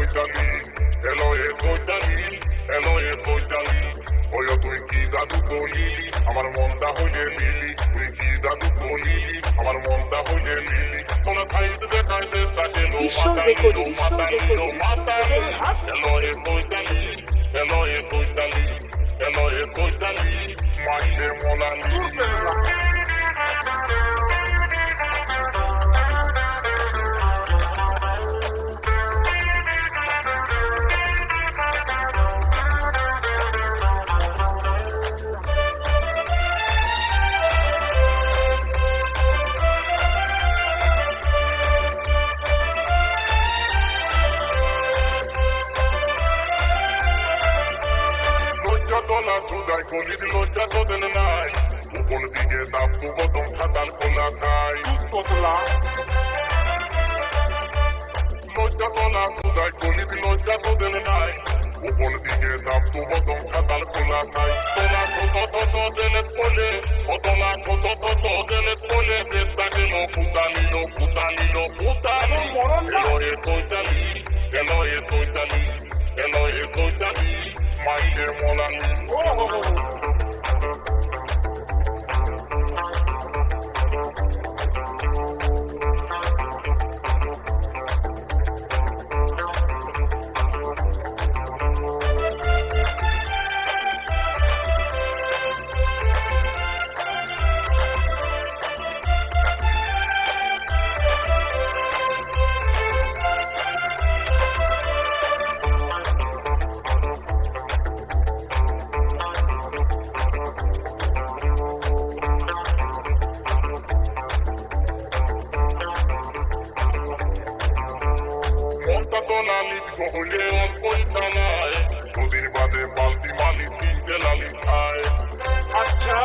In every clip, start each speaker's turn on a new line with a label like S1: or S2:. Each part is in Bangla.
S1: Italy, hello Italy. ওই তুই কি জাদু করলি আমার মনটা হইলে লিলি, তুই কি জাদু করলি আমার মনটা হইলে লিলি, তোরা খাইতে দেখাইতে তাকে লো মাতালি hello Italy, hello Italy, মাইলে মোলালি। তোলা সুদাই গলির লজ্জা তোদের নাই, উপর দিকে দাপ তু বদম খাতাল খোলা খাই লজ্জা তোলা সুদাই গলির লজ্জা তোদের নাই, উপর দিকে দাপ তু বদম খাতাল খোলা খাই। তোলা ছোট দেলে তোলে তোলা ছোট দেলে তোলে দেশটা গেল ফুটালিল এলো এ কৈতালি মাইলে মোলালি। লালিত গহলে অল্পই চালায়, নদীর বাদে বালতি মালি তিনটে লালি খায়। আচ্ছা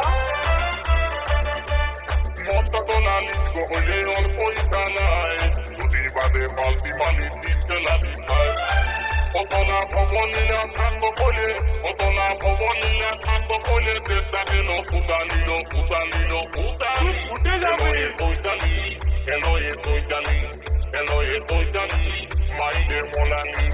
S1: মনটা তো লালিত গহলে অল্পই চালায়, নদীর বাদে বালতি মালি তিনটে লালি খায়। অতলা ভবনীলা থাকব বলে দেশটা গেল ফুটালিল এলো এ কৈতালি মাইলে মোলালি।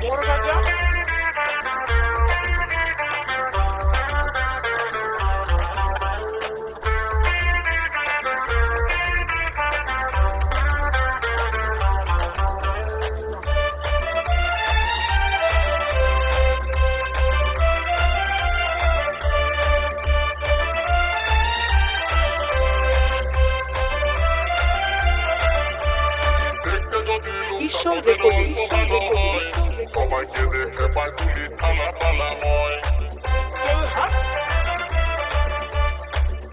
S1: সবাইকে দেখে পাঁচুলি থালা হয়,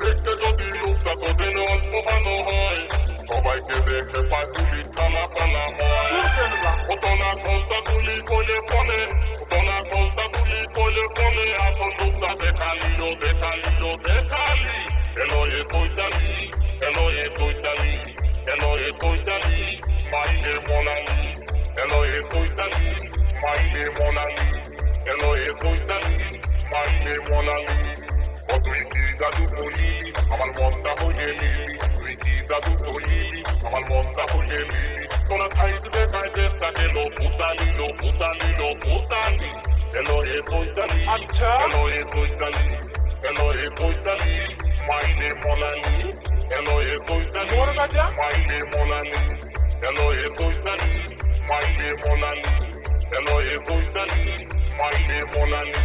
S1: দেখতে যদি লোকটা তোদের অল্প ভালো হয়, সবাইকে দেখে পাঁচুলি থালা হয়। ওতনা খোলতা তুলি কোলে ফলে আসল লোকটা দেখালি এলো এ কৈতালি মাইলে মোলালি। এলো এ কৈতালি মাইলে মোলালি, ও তুই কি জাদু করলি আমার মনটা হইলে লিলি, তুই কি জাদু করলি আমার মনটা হইলে লিলি, তোরা খাইতে দেখাইতে তাকে লো ফুটালি এলো এ কৈতালি মাইলে মোলালি, এলো এ কৈতালি মাইলে মোলালি, এলো এ কৈতালি মাইলে মোলালি, এলো এ কৈতালি মাইলে মোলালি,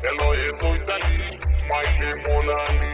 S1: এলো এ কৈতালি মাইলে মোলালি।